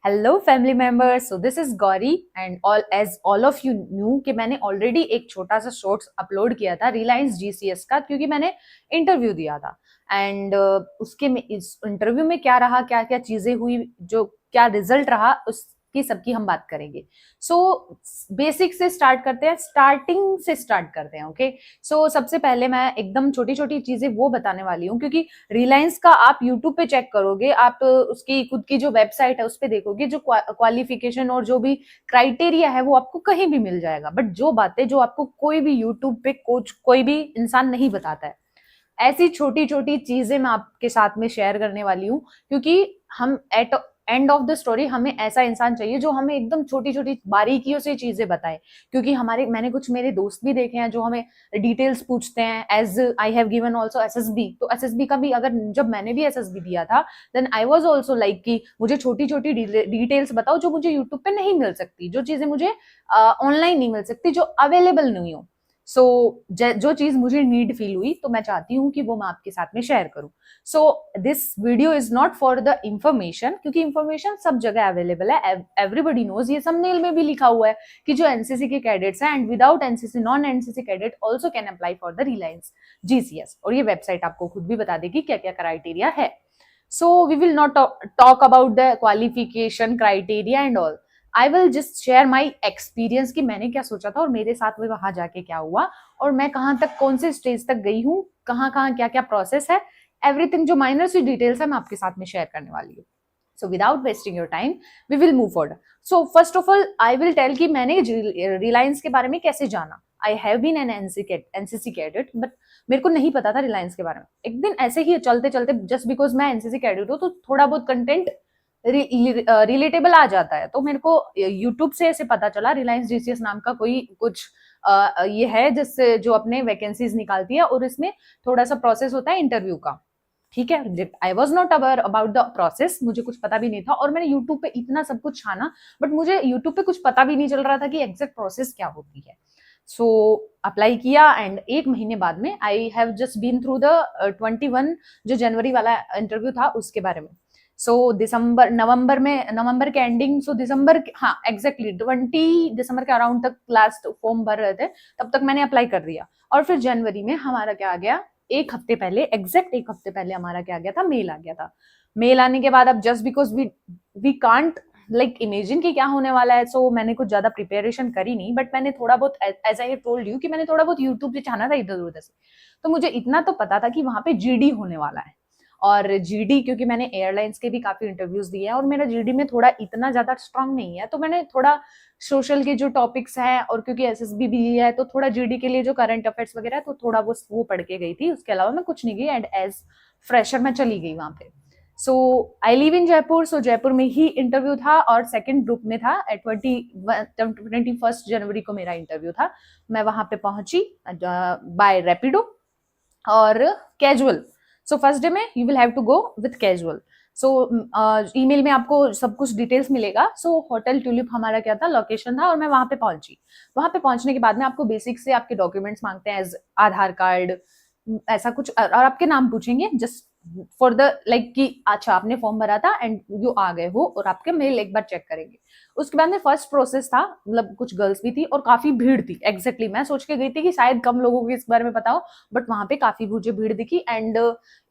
Hello family members, so this is Gauri and all of you new कि मैंने already एक छोटा सा शॉर्ट्स अपलोड किया था रिलायंस जीसीएस का, क्योंकि मैंने इंटरव्यू दिया था। एंड उसके में इस इंटरव्यू में क्या रहा, क्या क्या चीजें हुई, जो क्या रिजल्ट रहा, उसकी सबकी हम बात करेंगे। सो बेसिक से स्टार्ट करते हैं, स्टार्टिंग से स्टार्ट करते हैं। ओके, सो सबसे पहले मैं एकदम छोटी छोटी चीजें वो बताने वाली हूँ, क्योंकि रिलायंस का आप यूट्यूब पे चेक करोगे, आप उसकी खुद की जो वेबसाइट है उस पे देखोगे, जो क्वालिफिकेशन और जो भी क्राइटेरिया है वो आपको कहीं भी मिल जाएगा। बट जो बातें जो आपको कोई भी यूट्यूब पे कोच कोई भी इंसान नहीं बताता है, ऐसी छोटी छोटी चीजें मैं आपके साथ में शेयर करने वाली हूँ। क्योंकि हम at end of the story हमें ऐसा इंसान चाहिए जो हमें एकदम छोटी छोटी बारीकियों से चीजें बताए। क्योंकि मैंने कुछ मेरे दोस्त भी देखे हैं जो हमें डिटेल्स पूछते हैं। As I have given also SSB, तो एसएसबी का भी अगर जब मैंने भी एसएसबी दिया था, then I was also like कि मुझे छोटी छोटी डिटेल्स बताओ जो मुझे यूट्यूब पे नहीं मिल सकती, जो चीजें मुझे ऑनलाइन नहीं मिल सकती, जो अवेलेबल नहीं हो। सो जो चीज मुझे नीड फील हुई, तो मैं चाहती हूँ कि वो मैं आपके साथ में शेयर करूँ। So this video is not for the information, क्योंकि इंफॉर्मेशन सब जगह अवेलेबल है, एवरीबडी नोज, ये थंबनेल में भी लिखा हुआ है कि जो एनसीसी के कैडेट्स हैं and without NCC non NCC cadet also can apply for the Reliance GCS. और ये वेबसाइट आपको खुद भी बता देगी क्या क्या क्राइटेरिया है। So we will not talk about the qualification criteria and all. I will just share my experience कि मैंने क्या सोचा था और मेरे साथ में वहां जाके क्या हुआ, और मैं कहाँ तक, कौन से स्टेज तक गई हूँ, कहाँ कहाँ क्या क्या प्रोसेस है, एवरीथिंग जो माइनर सी डिटेल्स है मैं आपके साथ में शेयर करने वाली हूँ। So without wasting your time we will move forward. So first of all I will tell कि मैंने रिलायंस के बारे में कैसे जाना। I have been an NCC cadet, but मेरे को नहीं पता था रिलायंस के बारे में। एक दिन ऐसे ही चलते चलते, जस्ट बिकॉज मैं एनसीसी कैडेट हूँ तो थोड़ा बहुत कंटेंट रिलेटेबल आ जाता है, तो मेरे को यूट्यूब से ऐसे पता चला रिलायंस जीसीएस नाम का कोई कुछ ये है जिससे जो अपने वैकेंसीज निकालती है, और इसमें थोड़ा सा प्रोसेस होता है इंटरव्यू का। ठीक है, I was not aware about the process, मुझे कुछ पता भी नहीं था, और मैंने यूट्यूब पे इतना सब कुछ छाना, बट मुझे यूट्यूब पे कुछ पता भी नहीं चल रहा था कि एग्जैक्ट प्रोसेस क्या होती है। सो अप्लाई किया एंड एक महीने बाद में I have just been through the 21 जो जनवरी वाला इंटरव्यू था उसके बारे में। सो नवंबर के एंडिंग, सो दिसंबर, हाँ एग्जैक्टली 20 दिसंबर के अराउंड तक लास्ट फॉर्म भर रहे थे, तब तक मैंने अप्लाई कर दिया। और फिर जनवरी में हमारा क्या आ गया, एक हफ्ते पहले, एग्जैक्ट एक हफ्ते पहले हमारा क्या आ गया था, मेल आ गया था। मेल आने के बाद अब just because we can't like imagine कि क्या होने वाला है, सो मैंने कुछ ज्यादा प्रिपरेशन करी नहीं, बट मैंने थोड़ा बहुत, एज आई टोल्ड यू कि मैंने थोड़ा बहुत यूट्यूब से छाना था इधर उधर से। तो मुझे इतना तो पता था कि वहां पे जीडी होने वाला है। और जीडी, क्योंकि मैंने एयरलाइंस के भी काफी इंटरव्यूज दिए हैं और मेरा जीडी में थोड़ा इतना ज्यादा स्ट्रांग नहीं है, तो मैंने थोड़ा सोशल के जो टॉपिक्स हैं, और क्योंकि एसएसबी भी है तो थोड़ा जीडी के लिए जो करंट अफेयर्स वगैरह है, तो थोड़ा वो पढ़ के गई थी। उसके अलावा मैं कुछ नहीं गई, एंड एज फ्रेशर मैं चली गई वहां पे। सो आई लिव इन जयपुर, सो जयपुर में ही इंटरव्यू था, और सेकेंड ग्रुप में था। 21 जनवरी को मेरा इंटरव्यू था। मैं वहां पे पहुंची बाय रैपिडो और कैजुअल। सो फर्स्ट डे में you will have to go with casual. So email में आपको सब कुछ डिटेल्स मिलेगा। सो होटल ट्यूलिप हमारा क्या था, लोकेशन था, और मैं वहां पे पहुंची। वहां पे पहुंचने के बाद में आपको बेसिक से आपके डॉक्यूमेंट्स मांगते हैं, एज आधार कार्ड, ऐसा कुछ, और आपके नाम पूछेंगे जस्ट फॉर द लाइक कि अच्छा आपने फॉर्म भरा था एंड यू आ गए हो, और आपके मेल एक बार चेक करेंगे। उसके बाद में फर्स्ट प्रोसेस था, मतलब कुछ गर्ल्स भी थी और काफी भीड़ थी। एग्जैक्टली मैं सोच के गई थी कि शायद कम लोगों को इस बारे में पता हो, बट वहां पे काफी मुझे भीड़ दिखी। एंड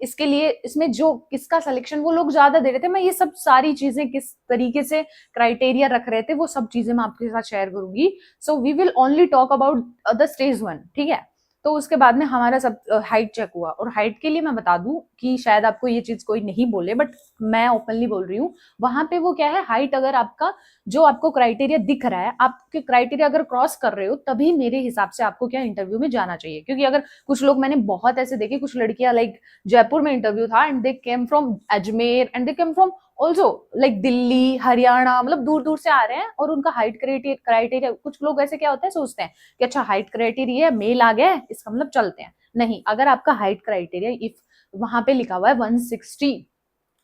इसके लिए, इसमें जो किसका सिलेक्शन वो लोग ज्यादा दे रहे थे, मैं ये सब सारी चीजें किस तरीके से क्राइटेरिया रख रहे थे वो सब चीजें मैं आपके साथ शेयर करूंगी। So we will only talk about the stage 1, ठीक है। तो उसके बाद में हमारा सब हाइट चेक हुआ, और हाइट के लिए मैं बता दूं कि शायद आपको ये चीज कोई नहीं बोले, बट मैं ओपनली बोल रही हूँ। वहां पे वो क्या है, हाइट अगर आपका जो आपको क्राइटेरिया दिख रहा है, आपके क्राइटेरिया अगर क्रॉस कर रहे हो, तभी मेरे हिसाब से आपको क्या इंटरव्यू में जाना चाहिए। क्योंकि अगर कुछ लोग, मैंने बहुत ऐसे देखे, कुछ लड़कियां लाइक जयपुर में इंटरव्यू था and they came from Ajmer and they came from also like Delhi, Haryana, मतलब दूर दूर से आ रहे हैं, और उनका हाइट क्राइटेरिया, कुछ लोग ऐसे क्या होता है सोचते हैं कि अच्छा हाइट क्राइटेरिया मेल आ गया है इसका मतलब चलते हैं। नहीं, अगर आपका हाइट क्राइटेरिया इफ वहां पे लिखा हुआ है 160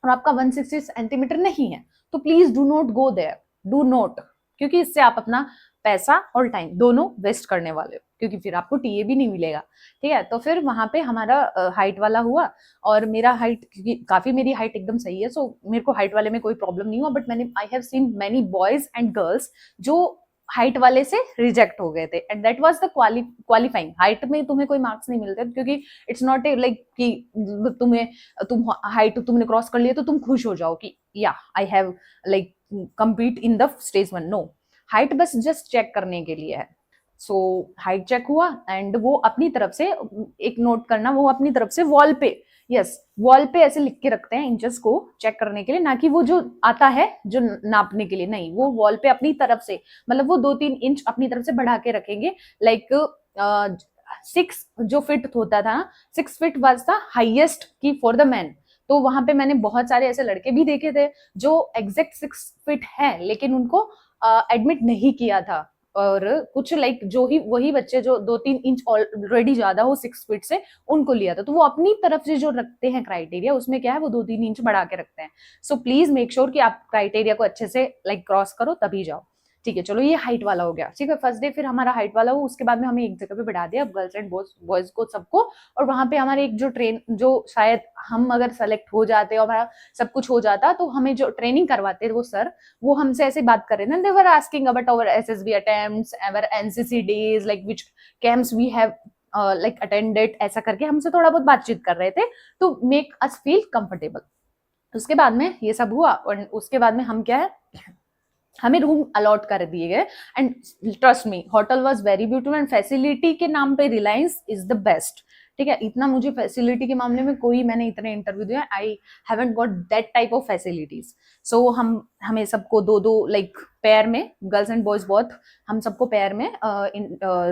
और आपका 160 सेंटीमीटर नहीं है, तो please do not go there, do not, क्योंकि इससे आप अपना पैसा और टाइम दोनों वेस्ट करने वाले हो, क्योंकि फिर आपको टीए भी नहीं मिलेगा। ठीक है, तो फिर वहां पे हमारा हाइट वाला हुआ, और मेरा हाइट, क्योंकि काफी मेरी हाइट एकदम सही है, सो मेरे को हाइट वाले में कोई प्रॉब्लम नहीं हुआ। बट मैंने I have seen many boys and girls जो हाइट वाले से रिजेक्ट हो गए थे, and that was the qualifying. Height में तुम्हें कोई मार्क्स नहीं मिलते, क्योंकि इट्स नॉट ए लाइक कि तुम हाइट तुमने क्रॉस कर लिया तो तुम खुश हो जाओ कि या I have like compete in the stage 1। No, height बस जस्ट चेक करने के लिए है। सो हाइट चेक हुआ, एंड वो अपनी तरफ से, एक नोट करना, वो अपनी तरफ से वॉल पे, यस, वॉल पे ऐसे लिख के रखते हैं इंचेस को चेक करने के लिए, ना कि वो जो आता है जो नापने के लिए, नहीं, वो वॉल पे अपनी तरफ से, मतलब वो 2-3 इंच अपनी तरफ से बढ़ा के रखेंगे। लाइक 6 जो फिट होता था ना, 6 फीट वाज द हाइएस्ट की फॉर द मैन। तो वहां पे मैंने बहुत सारे ऐसे लड़के भी देखे थे जो एग्जैक्ट 6 फीट है, लेकिन उनको एडमिट नहीं किया था। और कुछ लाइक जो ही वही बच्चे जो 2-3 इंच ऑलरेडी ज्यादा हो 6 फीट से, उनको लिया था। तो वो अपनी तरफ से जो रखते हैं क्राइटेरिया, उसमें क्या है, वो 2-3 इंच बढ़ा के रखते हैं। सो प्लीज मेक श्योर कि आप क्राइटेरिया को अच्छे से लाइक क्रॉस करो तभी जाओ। ठीक है, चलो ये हाइट वाला हो गया। ठीक है, फर्स्ट डे फिर हमारा हाइट वाला हो, उसके बाद में हमें एक जगह पे बिठा दिया, गर्ल्स एंड बॉयज को सबको। और वहां पे हमारे एक जो जो शायद हम अगर सेलेक्ट हो जाते और हमारा सब कुछ हो जाता, तो हमें जो ट्रेनिंग करवाते वो सर, वो हमसे ऐसे बात कर रहे थे, they were asking about our SSB attempts, our NCC days, like which camps we have like attended, ऐसा करके हमसे थोड़ा बहुत बातचीत कर रहे थे to make us feel comfortable. उसके बाद में ये सब हुआ, और उसके बाद में हम क्या है, हमें रूम अलॉट कर दिए गए। And trust me, hotel was very beautiful, and facility के नाम पे रिलायंस इज द बेस्ट। ठीक है, इतना मुझे फैसिलिटी के मामले में कोई, मैंने इतने इंटरव्यू दिया, I haven't got that type of facilities. So हमें सबको 2-2 लाइक पेयर में, गर्ल्स एंड बॉयज बोथ, हम सबको पेयर में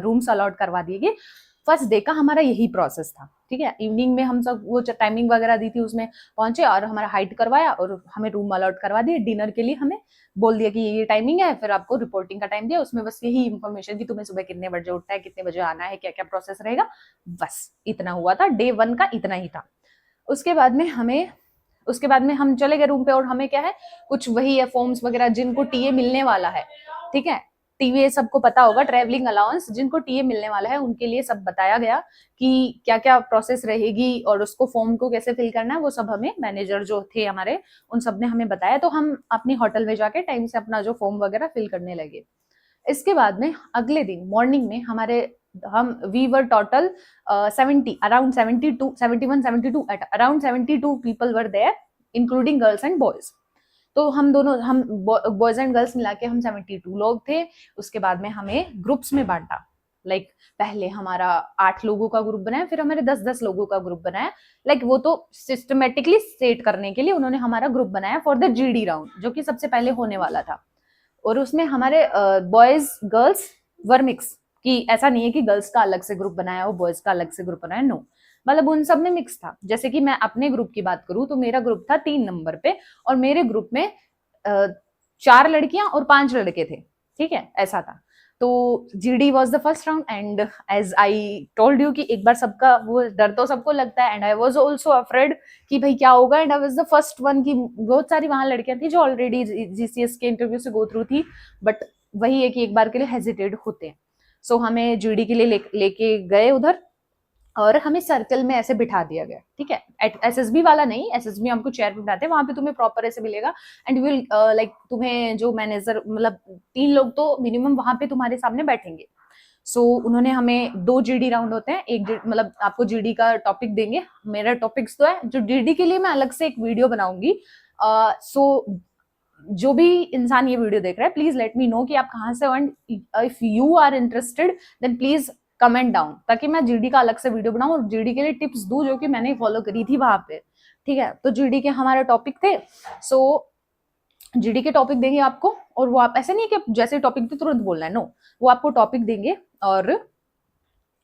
रूम्स अलॉट करवा दिए गए। फर्स्ट डे का हमारा यही प्रोसेस था। ठीक है, इवनिंग में हम सब वो टाइमिंग वगैरह दी थी, उसमें पहुंचे और हमारा हाइट करवाया और हमें रूम अलॉट करवा दिए। डिनर के लिए हमें बोल दिया कि ये टाइमिंग है, फिर आपको रिपोर्टिंग का टाइम दिया, उसमें बस यही इन्फॉर्मेशन कि तुम्हें सुबह कितने बजे उठना है, कितने बजे आना है, क्या क्या प्रोसेस रहेगा, बस इतना हुआ था। डे 1 का इतना ही था। उसके बाद में हम चले गए रूम पे, और हमें क्या है, कुछ वही है फॉर्म्स वगैरह जिनको टीए मिलने वाला है। ठीक है, टीए सबको पता होगा, ट्रेवलिंग अलाउंस, जिनको टीए मिलने वाला है उनके लिए सब बताया गया कि क्या क्या प्रोसेस रहेगी और उसको फॉर्म को कैसे फिल करना है, वो सब हमें मैनेजर जो थे हमारे, उन सब ने हमें बताया। तो हम अपनी होटल में जाके टाइम से अपना जो फॉर्म वगैरह फिल करने लगे। इसके बाद में अगले दिन मॉर्निंग में we were total 70, around 72, 71, 72, around 72 people were there, including girls and boys. तो हम बॉयज एंड गर्ल्स मिला के हम 72 लोग थे। उसके बाद में हमें ग्रुप्स में बांटा। लाइक पहले हमारा 8 लोगों का ग्रुप बनाया, फिर हमारे 10-10 लोगों का ग्रुप बनाया। लाइक वो तो सिस्टमेटिकली सेट करने के लिए उन्होंने हमारा ग्रुप बनाया फॉर द जीडी राउंड, जो कि सबसे पहले होने वाला था। और उसमें हमारे बॉयज गर्ल्स वर मिक्स, कि ऐसा नहीं है कि गर्ल्स का अलग से ग्रुप बनाया हो, बॉयज का अलग से ग्रुप बनाया, नो, मतलब उन सब में मिक्स था। जैसे कि मैं अपने ग्रुप की बात करूं तो मेरा ग्रुप था 3 नंबर पे, और मेरे ग्रुप में 4 लड़कियां और 5 लड़के थे। ठीक है, ऐसा था। तो GD was the first round, and as I told you कि एक बार सबका वो डर तो सबको लगता है, and I was also afraid कि भाई क्या होगा। And I was the first one, की बहुत सारी वहां लड़कियां थी जो ऑलरेडी जीसीएस के इंटरव्यू से गो थ्रू थी, बट वही है कि एक बार के लिए हेजिटेट होते हैं। सो हमें जीडी के लिए लेके गए उधर, और हमें सर्कल में ऐसे बिठा दिया गया। ठीक है, एसएसबी वाला नहीं, एसएसबी हमको चेयर पे बिठाते हैं, वहां पे तुम्हें प्रॉपर ऐसे मिलेगा। एंड विल लाइक तुम्हें जो मैनेजर, मतलब 3 लोग तो मिनिमम वहां पे तुम्हारे सामने बैठेंगे। सो उन्होंने हमें 2 जीडी राउंड होते हैं, एक मतलब आपको जीडी का टॉपिक देंगे। मेरा टॉपिक्स तो है, जो जीडी के लिए मैं अलग से एक वीडियो बनाऊंगी। सो जो भी इंसान ये वीडियो देख रहा है, प्लीज लेट मी नो कि आप कहाँ से, and if you are interested then please comment down, ताकि मैं जीडी का अलग से वीडियो बनाऊं और जीडी के लिए टिप्स दूं जो कि मैंने फॉलो करी थी वहां पे। ठीक है, तो जीडी के हमारे टॉपिक थे। सो जीडी के टॉपिक देंगे आपको, और वो आप ऐसे नहीं कि जैसे टॉपिक थे तुरंत बोलना है, नो, वो आपको टॉपिक देंगे और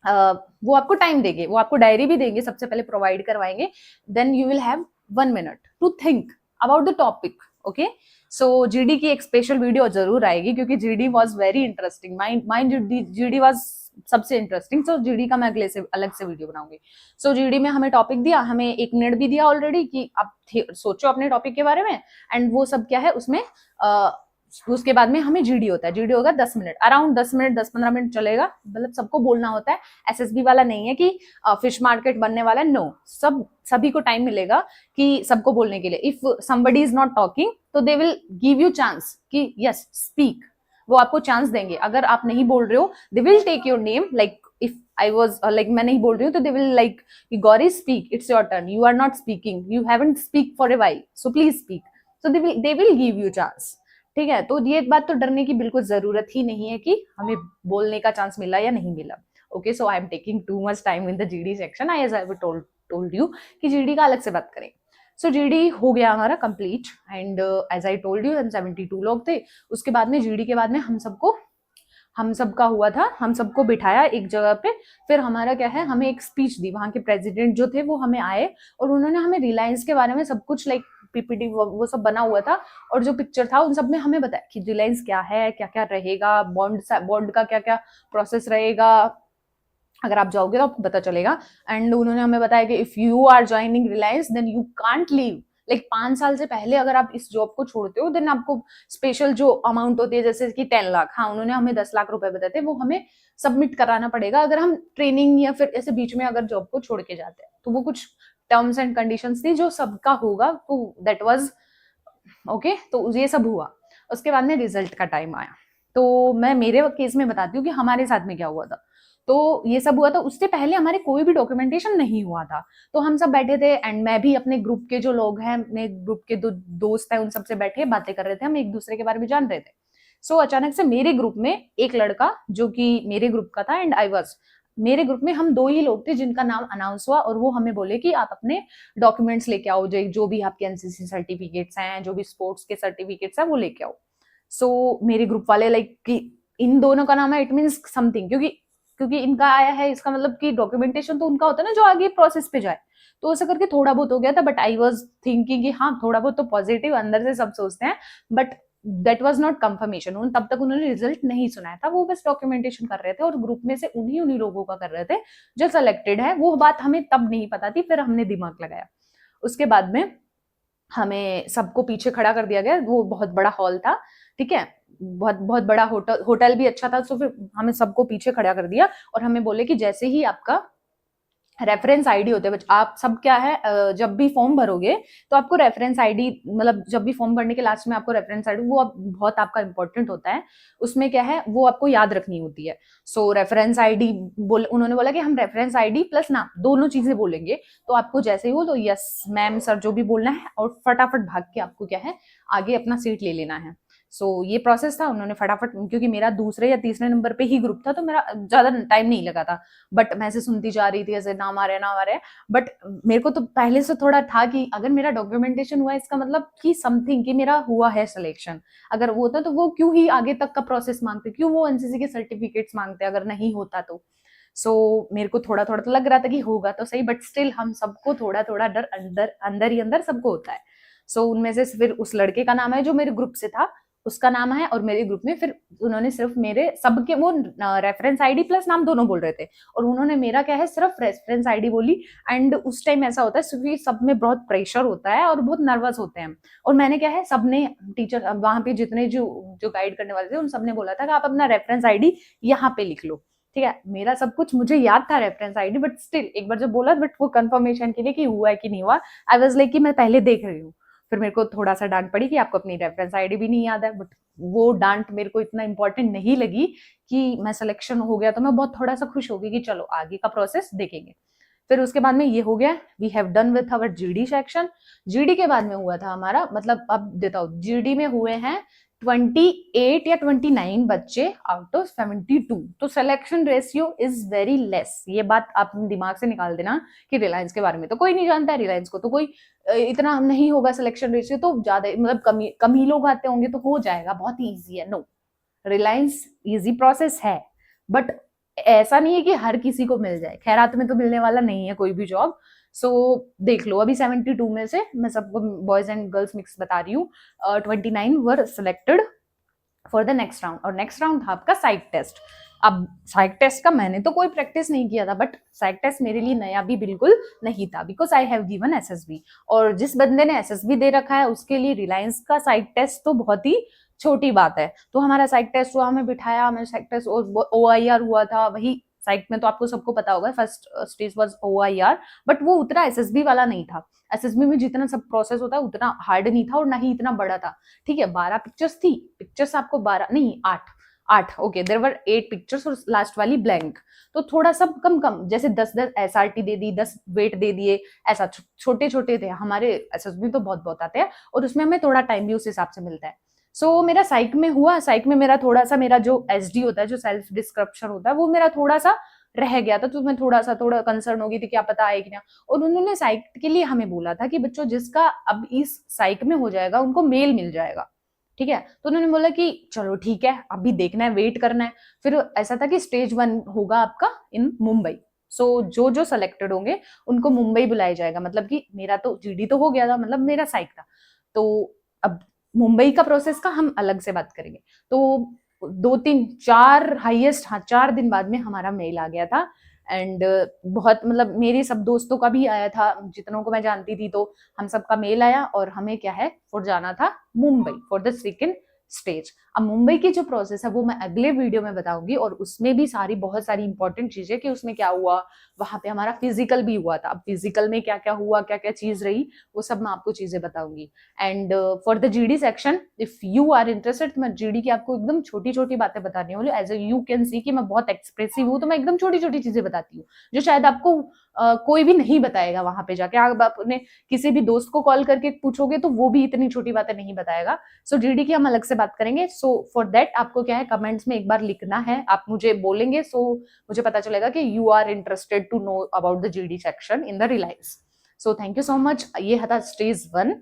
वो आपको टाइम देंगे, वो आपको डायरी भी देंगे, सबसे पहले प्रोवाइड करवाएंगे। Then you will have 1 minute to think about the topic. Okay, so GD की एक स्पेशल वीडियो जरूर आएगी, क्योंकि GD was very interesting, mind GD was सबसे इंटरेस्टिंग। सो जीडी का मैं अगले से अलग से वीडियो बनाऊंगी। सो जीडी में हमें टॉपिक दिया, हमें 1 मिनट भी दिया ऑलरेडी कि आप सोचो अपने टॉपिक के बारे में। एंड वो सब क्या है उसमें उसके बाद में हमें जीडी होता है, जीडी होगा 10 मिनट, अराउंड 10 मिनट 10-15 मिनट चलेगा, मतलब सबको बोलना होता है। एसएसबी वाला नहीं है कि फिश मार्केट बनने वाला है, नो, सभी को टाइम मिलेगा कि सबको बोलने के लिए। If somebody is not talking तो they will give you chance कि यस स्पीक, वो आपको चांस देंगे। अगर आप नहीं बोल रहे हो they will take your name, like if I was like मैं नहीं बोल रही हूँ तो they will like Gauri speak, it's your turn, you are not speaking, you haven't speak for a while, so please speak, so they will give you chance. ठीक है, तो ये एक बात तो डरने की बिल्कुल जरूरत ही नहीं है कि हमें बोलने का चांस मिला या नहीं मिला। Okay, so I am taking too much time in the GD section, I as I told you कि जीडी का अलग से बात करें। सो जीडी हो गया हमारा complete, and as I told you हम 72 लोग थे। उसके बाद में जीडी के बाद में हम सबका हुआ था, हम सबको बिठाया एक जगह पे, फिर हमारा क्या है, हमें एक स्पीच दी, वहां के प्रेसिडेंट जो थे वो हमें आए और उन्होंने हमें रिलायंस के बारे में सब कुछ लाइक पीपीटी वो सब बना हुआ था और जो पिक्चर था उन सब में हमें बताया कि रिलायंस क्या है, क्या क्या रहेगा, बॉन्ड का क्या क्या प्रोसेस रहेगा, अगर आप जाओगे तो आपको पता चलेगा। एंड उन्होंने हमें बताया कि if you are joining Reliance then you can't leave, like 5 साल से पहले अगर आप इस जॉब को छोड़ते हो देन आपको स्पेशल जो अमाउंट होती है जैसे कि 10 लाख, हाँ उन्होंने हमें 10 लाख रुपए बताए थे, वो हमें सबमिट कराना पड़ेगा अगर हम ट्रेनिंग या फिर ऐसे बीच में अगर जॉब को छोड़ के जाते हैं। तो वो कुछ टर्म्स एंड कंडीशंस थी जो सबका होगा, तो दैट वाज ओके। तो ये सब हुआ, उसके बाद में रिजल्ट का टाइम आया। तो मैं मेरे केस में बताती हूँ कि हमारे साथ में क्या हुआ था। तो ये सब हुआ था, उससे पहले हमारे कोई भी डॉक्यूमेंटेशन नहीं हुआ था। तो हम सब बैठे थे एंड मैं भी अपने ग्रुप के जो लोग हैं, अपने ग्रुप के दोस्त हैं, उन सबसे बैठे बातें कर रहे थे, हम एक दूसरे के बारे में जान रहे थे। सो अचानक से मेरे ग्रुप में एक लड़का जो कि मेरे ग्रुप का था एंड आई वाज, मेरे ग्रुप में हम 2 ही लोग थे जिनका नाम अनाउंस हुआ और वो हमें बोले कि आप अपने डॉक्यूमेंट्स लेके आओ, जो भी आपके एनसीसी सर्टिफिकेट्स हैं, जो भी स्पोर्ट्स के सर्टिफिकेट्स हैं वो लेके आओ। सो मेरे ग्रुप वाले लाइक कि इन दोनों का नाम है, इट मीन्स समथिंग, क्योंकि इनका आया है इसका मतलब कि डॉक्यूमेंटेशन तो उनका होता है ना जो आगे प्रोसेस पे जाए। तो ऐसा करके थोड़ा बहुत हो गया था, बट आई वाज थिंकिंग कि हाँ थोड़ा बहुत तो पॉजिटिव अंदर से सब सोचते हैं, but that was not confirmation. तब तक उन्होंने रिजल्ट नहीं सुनाया था, वो बस डॉक्यूमेंटेशन कर रहे थे और ग्रुप में से उन्हीं लोगों का कर रहे थे जो सिलेक्टेड है। वो बात हमें तब नहीं पता थी, फिर हमने दिमाग लगाया। उसके बाद में हमें सबको पीछे खड़ा कर दिया गया, वो बहुत बड़ा हॉल था, ठीक है, बहुत बहुत बड़ा होटल भी अच्छा था। तो फिर हमें सबको पीछे खड़ा कर दिया और हमें बोले कि जैसे ही आपका रेफरेंस आईडी होते हैं, आप सब क्या है जब भी फॉर्म भरोगे तो आपको रेफरेंस आईडी, मतलब जब भी फॉर्म भरने के लास्ट में आपको रेफरेंस आईडी, वो बहुत आपका इंपॉर्टेंट होता है, उसमें क्या है वो आपको याद रखनी होती है। सो रेफरेंस आईडी उन्होंने बोला कि हम रेफरेंस आईडी प्लस नाम दोनों चीजें बोलेंगे, तो आपको जैसे ही हो तो यस मैम सर जो भी बोलना है और फटाफट भाग के आपको क्या है आगे अपना सीट ले लेना है। सो ये प्रोसेस था, उन्होंने फटाफट, क्योंकि मेरा दूसरे या तीसरे नंबर पे ही ग्रुप था तो मेरा ज्यादा टाइम नहीं लगा था, बट मैं ऐसे सुनती जा रही थी ऐसे नाम आ रहे, बट मेरे को तो पहले से थोड़ा था कि अगर मेरा डॉक्यूमेंटेशन हुआ इसका मतलब कि समथिंग कि मेरा हुआ है सिलेक्शन। अगर वो होता तो वो क्यों ही आगे तक का प्रोसेस मांगते, क्यों वो एनसीसी के सर्टिफिकेट्स मांगते अगर नहीं होता तो। सो मेरे को थोड़ा थोड़ा तो लग रहा था कि होगा तो सही, बट स्टिल हम सबको थोड़ा थोड़ा डर अंदर अंदर ही अंदर सबको होता है। सो उनमें से फिर उस लड़के का नाम है जो मेरे ग्रुप से था, उसका नाम है, और मेरे ग्रुप में फिर उन्होंने सिर्फ मेरे सबके वो रेफरेंस आईडी प्लस नाम दोनों बोल रहे थे और उन्होंने मेरा क्या है सिर्फ रेफरेंस आईडी बोली। एंड उस टाइम ऐसा होता है क्योंकि सब में बहुत प्रेशर होता है और बहुत नर्वस होते हैं, और मैंने क्या है सबने टीचर वहां पे जितने जो जो गाइड करने वाले थे उन सबने बोला था कि आप अपना रेफरेंस आईडी यहाँ पे लिख लो। ठीक है, मेरा सब कुछ मुझे याद था रेफरेंस आईडी, बट स्टिल एक बार जब बोला, बट वो कंफर्मेशन के लिए कि हुआ है कि नहीं हुआ, आई वाज लाइक कि मैं पहले देख रही हूँ। फिर मेरे को थोड़ा सा डांट पड़ी कि आपको अपनी रेफरेंस आईडी भी नहीं याद है, बट वो डांट मेरे को इतना इंपॉर्टेंट नहीं लगी कि मैं सिलेक्शन हो गया तो मैं बहुत थोड़ा सा खुश हो गई कि चलो आगे का प्रोसेस देखेंगे। फिर उसके बाद में ये हो गया, we have done with our GD section. GD के बाद में हुआ था हमारा, मतलब अब देता हूँ, जीडी में हुए हैं 28 या 29 बच्चे आउट ऑफ 72, तो selection ratio is very less. ये बात आप दिमाग से निकाल देना कि रिलायंस के बारे में तो कोई नहीं जानता है, रिलायंस को तो कोई इतना नहीं होगा सिलेक्शन रेशियो, तो ज्यादा मतलब कम ही लोग आते होंगे तो हो जाएगा, बहुत ही ईजी है। नो, रिलायंस इजी प्रोसेस है, बट ऐसा नहीं है कि हर किसी को मिल जाए, खैरात में तो मिलने वाला नहीं है कोई भी जॉब। सो देख लो, अभी 72 में से मैं सबको बॉयज एंड गर्ल्स मिक्स बता रही हूँ, 29 were selected for the next round, और नेक्स्ट राउंड था आपका साइक टेस्ट। अब साइक टेस्ट का मैंने तो कोई प्रैक्टिस नहीं किया था, बट साइक टेस्ट मेरे लिए नया भी बिल्कुल नहीं था, because I have given SSB, और जिस बंदे ने एसएसबी दे रखा है उसके लिए रिलायंस का साइक टेस्ट तो बहुत ही छोटी बात है। तो हमारा साइक टेस्ट हुआ, हमें बिठाया, हमें साइक टेस्ट OIR हुआ था। वही साइक में तो आपको सबको पता होगा, first stage was OIR, but वो उतना SSB वाला नहीं था। SSB में जितना सब प्रोसेस होता है उतना हार्ड नहीं था और ना ही इतना बड़ा था। ठीक है, 12 पिक्चर्स थी, पिक्चर्स आपको 12 नहीं 8 ओके, देयर वर 8 पिक्चर्स और लास्ट वाली ब्लैंक। तो थोड़ा सब कम कम, जैसे 10 SRT दे दी, 10 वेट दे दिए, ऐसा छोटे छोटे थे। हमारे SSB तो बहुत बहुत आते हैं और उसमें हमें थोड़ा टाइम भी उस हिसाब से मिलता है। सो मेरा साइक में हुआ, साइक में मेरा थोड़ा सा, मेरा जो SD होता है, जो सेल्फ डिस्क्रिप्शन होता है, वो मेरा थोड़ा सा रह गया था। तो मैं थोड़ा कंसर्न हो गई थी, क्या पता आए कि ना। और उन्होंने साइक के लिए हमें बोला था कि बच्चों जिसका अब इस साइक में हो जाएगा उनको मेल मिल जाएगा। ठीक है, तो उन्होंने बोला कि चलो ठीक है, अभी देखना है, वेट करना है। फिर ऐसा था कि स्टेज 1 होगा आपका इन मुंबई। सो जो जो सिलेक्टेड होंगे उनको मुंबई बुलाया जाएगा। मतलब कि मेरा तो GD तो हो गया था, मतलब मेरा साइक था। तो अब मुंबई का प्रोसेस का हम अलग से बात करेंगे। तो 2 3 4 हाईएस्ट, हाँ 4 दिन बाद में हमारा मेल आ गया था। एंड बहुत, मतलब मेरे सब दोस्तों का भी आया था, जितनों को मैं जानती थी। तो हम सबका मेल आया और हमें क्या है, फॉर जाना था Mumbai for the second stage. अब मुंबई की जो प्रोसेस है वो मैं अगले वीडियो में बताऊंगी, और उसमें भी बहुत सारी इंपॉर्टेंट चीजें कि उसमें क्या हुआ। वहां पे हमारा फिजिकल भी हुआ था। अब फिजिकल में क्या क्या हुआ, क्या क्या चीज रही, वो सब मैं आपको चीजें बताऊंगी। And for the GD section, if you are interested, मैं GD की आपको एकदम छोटी छोटी बातें बताने वाली हूँ। एज यू कैन सी कि मैं बहुत एक्सप्रेसिव हूँ, तो मैं एकदम छोटी छोटी चीजें बताती हूँ जो शायद आपको कोई भी नहीं बताएगा। वहां पे जाके आप अपने किसी भी दोस्त को कॉल करके पूछोगे तो वो भी इतनी छोटी बातें नहीं बताएगा। सो GD की हम अलग से बात करेंगे। सो फॉर दैट आपको क्या है, कमेंट्स में एक बार लिखना है, आप मुझे बोलेंगे। सो मुझे पता चलेगा कि you are interested to know about the GD section in the Reliance. So thank you so much. ये था स्टेज 1,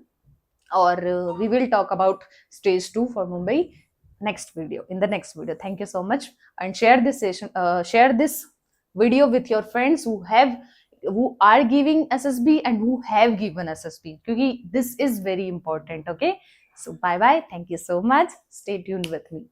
और we will talk about stage 2 for Mumbai in the next video. Thank you so much, and share this session, share this video with your friends who are giving SSB and who have given SSB, because this is very important. Okay, so bye bye, thank you so much, stay tuned with me.